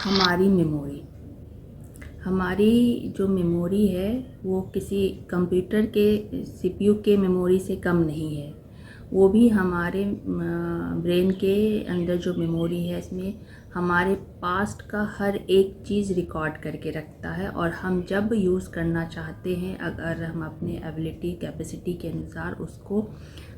हमारी मेमोरी हमारी जो मेमोरी है वो किसी कंप्यूटर के सीपीयू के मेमोरी से कम नहीं है। वो भी हमारे ब्रेन के अंदर जो मेमोरी है इसमें हमारे पास्ट का हर एक चीज़ रिकॉर्ड करके रखता है, और हम जब यूज़ करना चाहते हैं, अगर हम अपने एबिलिटी कैपेसिटी के अनुसार उसको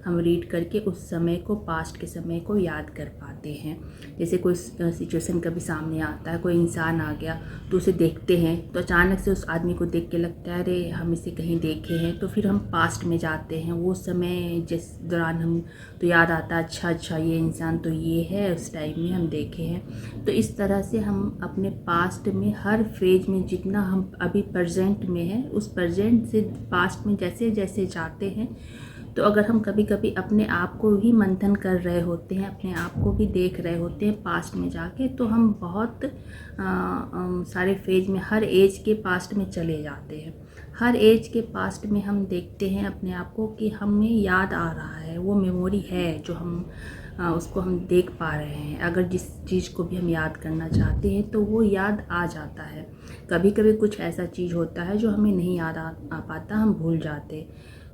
हम रीड करके उस समय को, पास्ट के समय को याद कर पाते हैं। जैसे कोई सिचुएशन कभी सामने आता है, कोई इंसान आ गया तो उसे देखते हैं तो अचानक से उस आदमी को देख के लगता है अरे हम इसे कहीं देखे हैं, तो फिर हम पास्ट में जाते हैं। वो समय जिस दौरान हम तो याद आता है अच्छा ये इंसान तो ये है, उस टाइम में हम देखे हैं। तो इस तरह से हम अपने पास्ट में हर फेज में जितना हम अभी प्रेजेंट में हैं, उस प्रेजेंट से पास्ट में जैसे जैसे जाते हैं, तो अगर हम कभी कभी अपने आप को भी मंथन कर रहे होते हैं, अपने आप को भी देख रहे होते हैं पास्ट में जाके, तो हम बहुत सारे फेज में हर एज के पास्ट में चले जाते हैं। हर एज के पास्ट में हम देखते हैं अपने आप को कि हमें याद आ रहा है, वो मेमोरी है जो हम उसको हम देख पा रहे हैं। अगर जिस चीज़ को भी हम याद करना चाहते हैं तो वो याद आ जाता है। कभी कभी कुछ ऐसा चीज़ होता है जो हमें नहीं याद आ पाता, हम भूल जाते।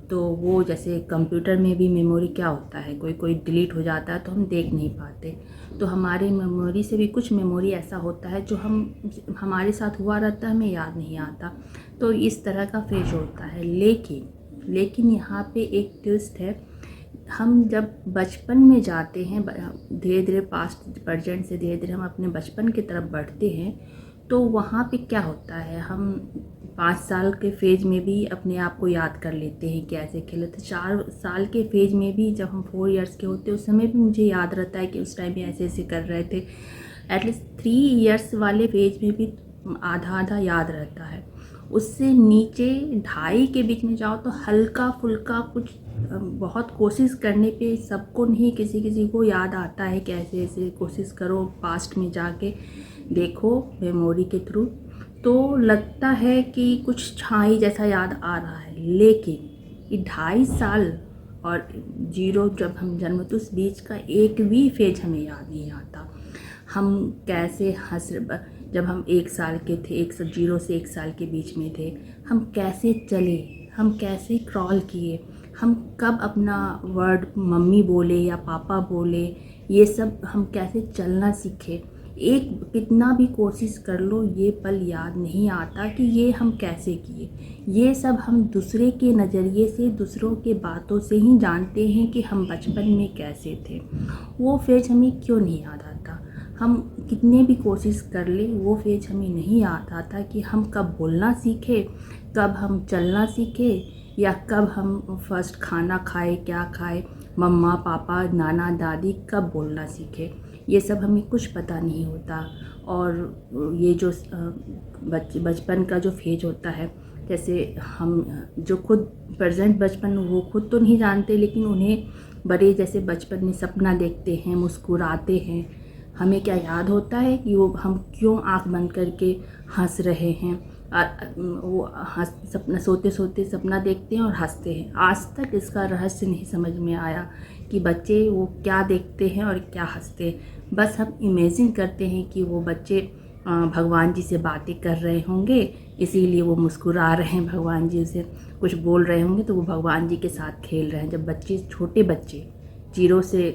तो वो जैसे कंप्यूटर में भी मेमोरी क्या होता है, कोई कोई डिलीट हो जाता है तो हम देख नहीं पाते। तो हमारी मेमोरी से भी कुछ मेमोरी ऐसा होता है जो हमारे साथ हुआ रहता है, हमें याद नहीं आता। तो इस तरह का फेज होता है। लेकिन यहाँ पे एक ट्विस्ट है। हम जब बचपन में जाते हैं, धीरे धीरे पास्ट प्रेजेंट से धीरे धीरे हम अपने बचपन की तरफ बढ़ते हैं, तो वहाँ पे क्या होता है, हम 5 साल के फेज में भी अपने आप को याद कर लेते हैं कि ऐसे खेले थे। 4 साल के फेज में भी जब हम 4 इयर्स के होते हैं उस समय भी मुझे याद रहता है कि उस टाइम में ऐसे ऐसे कर रहे थे। एटलीस्ट 3 इयर्स वाले फेज में भी आधा आधा याद रहता है। उससे नीचे 2.5 के बीच में जाओ तो हल्का फुल्का कुछ, बहुत कोशिश करने पे सबको नहीं, किसी किसी को याद आता है कि ऐसे ऐसे कोशिश करो, पास्ट में जाके देखो मेमोरी के थ्रू, तो लगता है कि कुछ छाई जैसा याद आ रहा है। लेकिन ये 2.5 साल और 0 जब हम जन्म, तो उस बीच का एक भी फेज हमें याद नहीं आता। हम कैसे जब हम 1 साल के थे, 0 से 1 साल के बीच में थे, हम कैसे चले, हम कैसे क्रॉल किए, हम कब अपना वर्ड मम्मी बोले या पापा बोले, ये सब हम कैसे चलना सीखे। एक कितना भी कोशिश कर लो ये पल याद नहीं आता कि ये हम कैसे किए। ये सब हम दूसरे के नज़रिए से, दूसरों के बातों से ही जानते हैं कि हम बचपन में कैसे थे। वो फेज हमें क्यों नहीं याद आता। हम कितने भी कोशिश कर ले, वो फेज हमें नहीं याद आता कि हम कब बोलना सीखे, कब हम चलना सीखे, या कब हम फर्स्ट खाना खाए, क्या खाए, मम्मा पापा नाना दादी कब बोलना सीखे। ये सब हमें कुछ पता नहीं होता। और ये जो बचपन का जो फेज होता है, जैसे हम जो खुद प्रेजेंट बचपन, वो खुद तो नहीं जानते, लेकिन उन्हें बड़े जैसे बचपन में सपना देखते हैं, मुस्कुराते हैं, हमें क्या याद होता है कि वो हम क्यों आँख बंद करके हंस रहे हैं। वो सपना सोते सोते सपना देखते हैं और हंसते हैं। आज तक इसका रहस्य नहीं समझ में आया कि बच्चे वो क्या देखते हैं और क्या हंसते हैं। बस हम इमेजिन करते हैं कि वो बच्चे भगवान जी से बातें कर रहे होंगे, इसीलिए वो मुस्कुरा रहे हैं, भगवान जी से कुछ बोल रहे होंगे तो वो भगवान जी के साथ खेल रहे हैं। जब छोटे बच्चे 0 से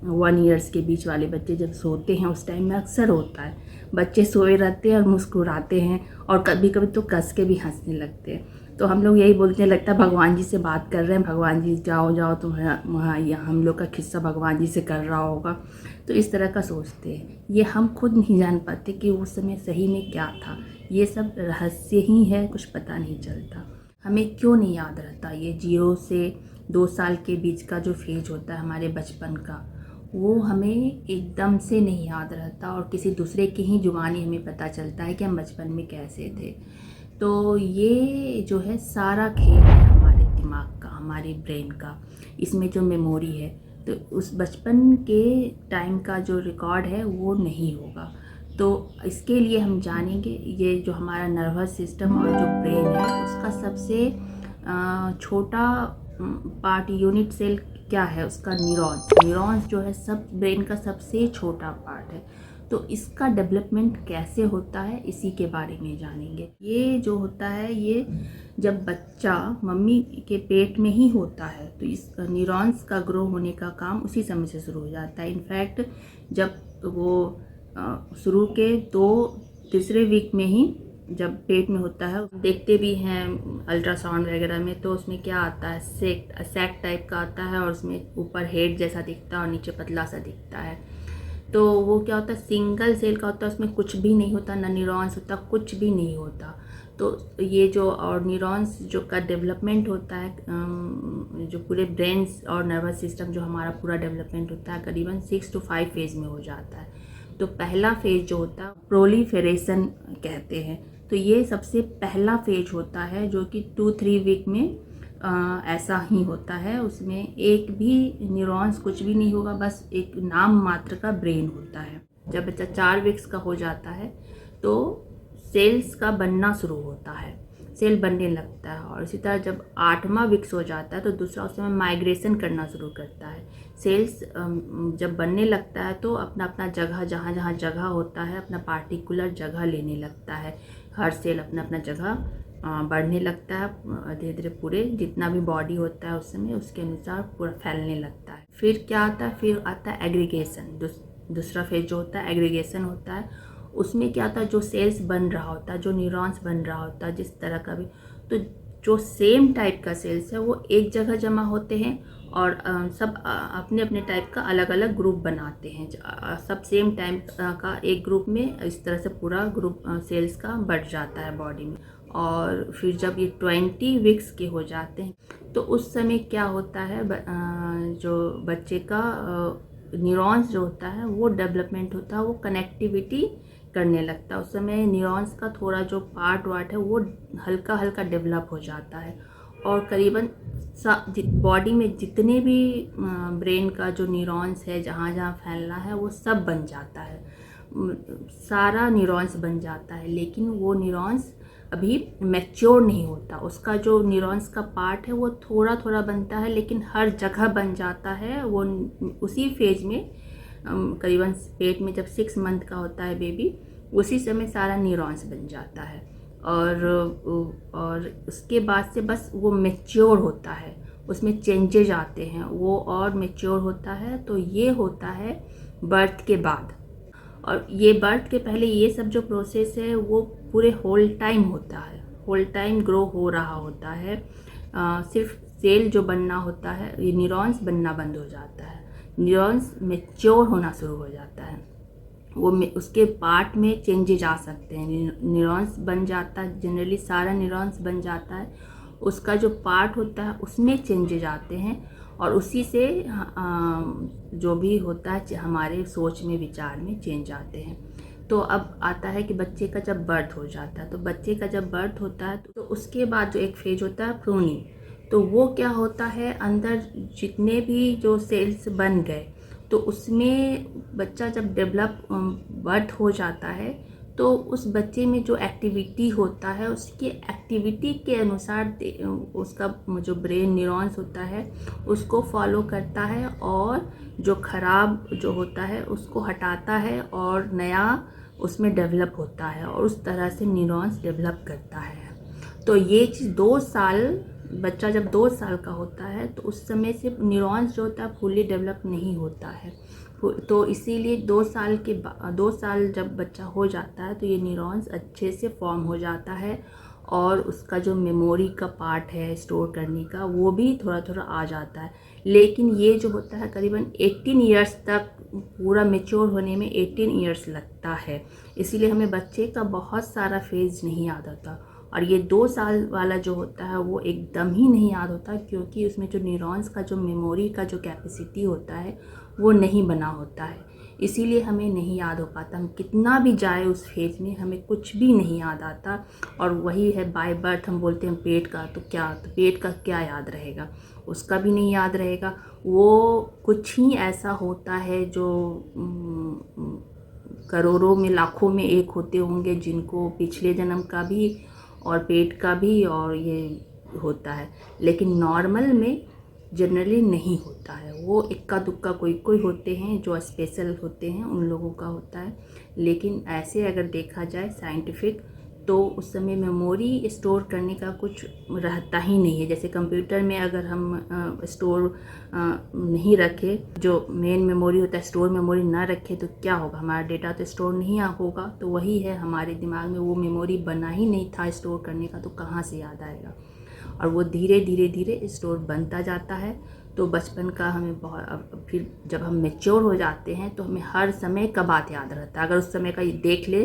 1 ईयर्स के बीच वाले बच्चे जब सोते हैं, उस टाइम में अक्सर होता है बच्चे सोए रहते हैं और मुस्कुराते हैं, और कभी कभी तो कस के भी हंसने लगते हैं। तो हम लोग यही बोलते हैं, लगता है भगवान जी से बात कर रहे हैं, भगवान जी जाओ तुम्हारा वहाँ, हम लोग का किस्सा भगवान जी से कर रहा होगा। तो इस तरह का सोचते हैं। ये हम खुद नहीं जान पाते कि उस समय सही में क्या था। ये सब रहस्य ही है, कुछ पता नहीं चलता। हमें क्यों नहीं याद रहता ये 0 से 2 साल के बीच का जो फेज होता है हमारे बचपन का, वो हमें एकदम से नहीं याद रहता, और किसी दूसरे की ही जुबानी हमें पता चलता है कि हम बचपन में कैसे थे। तो ये जो है सारा खेल है हमारे दिमाग का, हमारे ब्रेन का। इसमें जो मेमोरी है, तो उस बचपन के टाइम का जो रिकॉर्ड है वो नहीं होगा। तो इसके लिए हम जानेंगे ये जो हमारा नर्वस सिस्टम और जो ब्रेन है, उसका सबसे छोटा पार्ट, यूनिट सेल क्या है, उसका न्यूरॉन्स जो है, सब ब्रेन का सबसे छोटा पार्ट है। तो इसका डेवलपमेंट कैसे होता है इसी के बारे में जानेंगे। ये जो होता है, ये जब बच्चा मम्मी के पेट में ही होता है तो इस न्यूरॉन्स का ग्रो होने का काम उसी समय से शुरू हो जाता है। इनफैक्ट जब वो शुरू के तीसरे वीक में ही जब पेट में होता है, देखते भी हैं अल्ट्रासाउंड वगैरह में, तो उसमें क्या आता है, सैक टाइप का आता है और उसमें ऊपर हेड जैसा दिखता है और नीचे पतला सा दिखता है। तो वो क्या होता है, सिंगल सेल का होता है, उसमें कुछ भी नहीं होता, ना न्यूरॉन्स होता, कुछ भी नहीं होता। तो ये जो और न्यूरॉन्स जो का डेवलपमेंट होता है, जो पूरे ब्रेन और नर्वस सिस्टम जो हमारा पूरा डेवलपमेंट होता है, करीबन 6 to 5 फेज़ में हो जाता है। तो पहला फेज़ जो होता है प्रोलिफेरेशन कहते हैं। तो ये सबसे पहला फेज होता है जो कि 2-3 वीक में ऐसा ही होता है। उसमें एक भी न्यूरॉन्स कुछ भी नहीं होगा, बस एक नाम मात्र का ब्रेन होता है। जब बच्चा 4 वीक्स का हो जाता है तो सेल्स का बनना शुरू होता है, सेल बनने लगता है। और इसी तरह जब 8वां वीक्स हो जाता है तो दूसरा उस समय माइग्रेशन करना शुरू करता है। सेल्स जब बनने लगता है तो अपना अपना जगह, जहाँ जहाँ जगह होता है, अपना पार्टिकुलर जगह लेने लगता है। हर सेल अपना अपना जगह बढ़ने लगता है, धीरे धीरे पूरे जितना भी बॉडी होता है उस समय उसके अनुसार पूरा फैलने लगता है। फिर क्या आता है, फिर आता है एग्रीगेशन। दूसरा फेज जो होता है एग्रीगेशन होता है। उसमें क्या होता है, जो सेल्स बन रहा होता है, जो न्यूरॉन्स बन रहा होता है, जिस तरह का भी, तो जो सेम टाइप का सेल्स है वो एक जगह जमा होते हैं और सब अपने अपने टाइप का अलग अलग ग्रुप बनाते हैं। सब सेम टाइप का एक ग्रुप में इस तरह से पूरा ग्रुप सेल्स का बढ़ जाता है बॉडी में। और फिर जब ये 20 वीक्स के हो जाते हैं तो उस समय क्या होता है, जो बच्चे का न्यूरॉन्स जो होता है वो डेवलपमेंट होता है, वो कनेक्टिविटी करने लगता है। उस समय न्यूरॉन्स का थोड़ा जो पार्ट वाट है वो हल्का हल्का डेवलप हो जाता है और करीबन बॉडी में जितने भी ब्रेन का जो न्यूरॉन्स है, जहाँ जहाँ फैलना है वो सब बन जाता है, सारा न्यूरॉन्स बन जाता है। लेकिन वो न्यूरॉन्स अभी मैच्योर नहीं होता, उसका जो न्यूरॉन्स का पार्ट है वो थोड़ा थोड़ा बनता है, लेकिन हर जगह बन जाता है। वो उसी फेज में करीबन पेट में जब 6 मंथ का होता है बेबी, उसी समय सारा न्यूरॉन्स बन जाता है और उसके बाद से बस वो मैच्योर होता है, उसमें चेंजेज आते हैं, वो और मैच्योर होता है। तो ये होता है बर्थ के बाद। और ये बर्थ के पहले ये सब जो प्रोसेस है वो पूरे होल टाइम होता है, होल टाइम ग्रो हो रहा होता है। सिर्फ सेल जो बनना होता है, ये न्यूरॉन्स बनना बंद हो जाता है, न्यूरॉन्स मैच्योर होना शुरू हो जाता है। वो उसके पार्ट में चेंजेज आ सकते हैं, न्यूरॉन्स बन जाता है, जनरली सारा न्यूरॉन्स बन जाता है, उसका जो पार्ट होता है उसमें चेंजेज आते हैं और उसी से जो भी होता है हमारे सोच में, विचार में चेंज आते हैं। तो अब आता है कि बच्चे का जब बर्थ हो जाता है, तो बच्चे का जब बर्थ होता है तो उसके बाद जो एक फेज होता है प्रूनिंग। तो वो क्या होता है, अंदर जितने भी जो सेल्स बन गए तो उसमें बच्चा जब डेवलप बर्थ हो जाता है तो उस बच्चे में जो एक्टिविटी होता है उसकी एक्टिविटी के अनुसार उसका जो ब्रेन न्यूरॉन्स होता है उसको फॉलो करता है और जो खराब जो होता है उसको हटाता है और नया उसमें डेवलप होता है और उस तरह से न्यूरॉन्स डेवलप करता है। तो ये चीज़ 2 साल, बच्चा जब 2 साल का होता है तो उस समय से न्यूरॉन्स जो होता है फुली डेवलप नहीं होता है। तो इसीलिए 2 साल के 2 साल जब बच्चा हो जाता है तो ये न्यूरॉन्स अच्छे से फॉर्म हो जाता है और उसका जो मेमोरी का पार्ट है स्टोर करने का वो भी थोड़ा थोड़ा आ जाता है। लेकिन ये जो होता है करीबन 18 ईयर्स तक, पूरा मेच्योर होने में 18 ईयर्स लगता है। इसीलिए हमें बच्चे का बहुत सारा फेज नहीं याद होता और ये 2 साल वाला जो होता है वो एकदम ही नहीं याद होता, क्योंकि उसमें जो न्यूरॉन्स का जो मेमोरी का जो कैपेसिटी होता है वो नहीं बना होता है। इसीलिए हमें नहीं याद हो पाता, हम कितना भी जाए उस फेज में हमें कुछ भी नहीं याद आता। और वही है बाय बर्थ, हम बोलते हैं पेट का, तो पेट का क्या याद रहेगा, उसका भी नहीं याद रहेगा। वो कुछ ही ऐसा होता है जो करोड़ों में, लाखों में एक होते होंगे जिनको पिछले जन्म का भी और पेट का भी और ये होता है, लेकिन नॉर्मल में जनरली नहीं होता है। वो इक्का दुक्का कोई कोई होते हैं जो स्पेशल होते हैं, उन लोगों का होता है, लेकिन ऐसे अगर देखा जाए साइंटिफिक, तो उस समय मेमोरी स्टोर करने का कुछ रहता ही नहीं है। जैसे कंप्यूटर में अगर हम स्टोर नहीं रखें, जो मेन मेमोरी होता है, स्टोर मेमोरी ना रखें तो क्या होगा, हमारा डेटा तो स्टोर नहीं होगा। तो वही है, हमारे दिमाग में वो मेमोरी बना ही नहीं था स्टोर करने का, तो कहाँ से याद आएगा। और वो धीरे धीरे धीरे स्टोर बनता जाता है। तो बचपन का हमें बहुत, फिर जब हम मैच्योर हो जाते हैं तो हमें हर समय का बात याद रहता है। अगर उस समय का देख ले,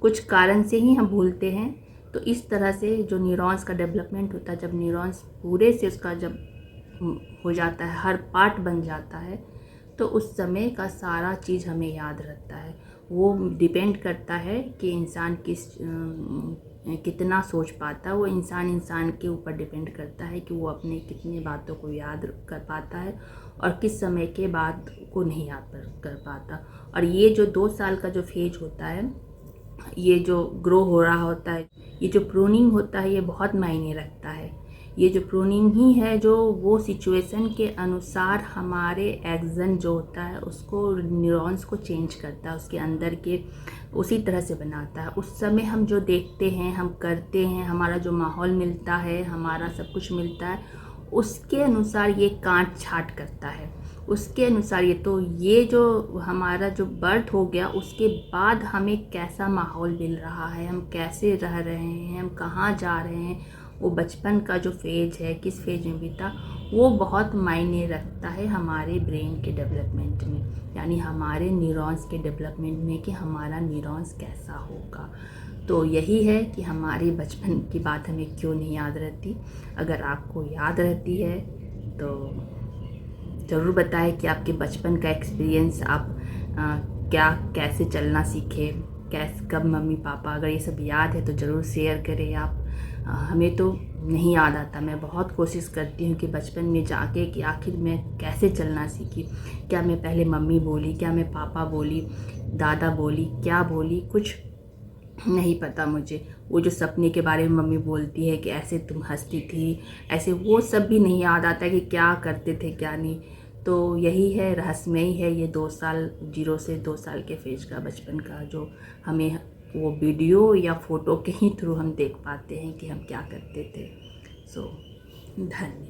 कुछ कारण से ही हम भूलते हैं। तो इस तरह से जो न्यूरॉन्स का डेवलपमेंट होता है, जब न्यूरॉन्स पूरे से उसका जब हो जाता है, हर पार्ट बन जाता है, तो उस समय का सारा चीज़ हमें याद रहता है। वो डिपेंड करता है कि इंसान कितना सोच पाता है। वो इंसान के ऊपर डिपेंड करता है कि वो अपने कितनी बातों को याद कर पाता है और किस समय के बाद को नहीं याद कर पाता। और ये जो 2 साल का जो फेज होता है, ये जो ग्रो हो रहा होता है, ये जो प्रूनिंग होता है, ये बहुत मायने रखता है। ये जो प्रूनिंग ही है जो वो सिचुएशन के अनुसार हमारे एक्सन जो होता है उसको, न्यूरॉन्स को चेंज करता है, उसके अंदर के उसी तरह से बनाता है। उस समय हम जो देखते हैं, हम करते हैं, हमारा जो माहौल मिलता है, हमारा सब कुछ मिलता है, उसके अनुसार ये काट छांट करता है, उसके अनुसार ये जो हमारा जो बर्थ हो गया, उसके बाद हमें कैसा माहौल मिल रहा है, हम कैसे रह रहे हैं, हम कहाँ जा रहे हैं, वो बचपन का जो फेज है, किस फेज में बीता, वो बहुत मायने रखता है हमारे ब्रेन के डेवलपमेंट में, यानी हमारे न्यूरॉन्स के डेवलपमेंट में, कि हमारा न्यूरॉन्स कैसा होगा। तो यही है कि हमारे बचपन की बात हमें क्यों नहीं याद रहती। अगर आपको याद रहती है तो ज़रूर बताएं कि आपके बचपन का एक्सपीरियंस, आप क्या कैसे चलना सीखे, कब मम्मी पापा, अगर ये सब याद है तो ज़रूर शेयर करें आप। हमें तो नहीं याद आता। मैं बहुत कोशिश करती हूँ कि बचपन में जाके कि आखिर मैं कैसे चलना सीखी, क्या मैं पहले मम्मी बोली, क्या मैं पापा बोली, दादा बोली, क्या बोली, कुछ नहीं पता मुझे। वो जो सपने के बारे में मम्मी बोलती है कि ऐसे तुम हंसती थी, ऐसे, वो सब भी नहीं याद आता कि क्या करते थे क्या नहीं। तो यही है, रहस्यमयी है ये 2 साल, 0 से 2 साल के फेज का बचपन का, जो हमें वो वीडियो या फ़ोटो के ही थ्रू हम देख पाते हैं कि हम क्या करते थे। सो धन्यवाद।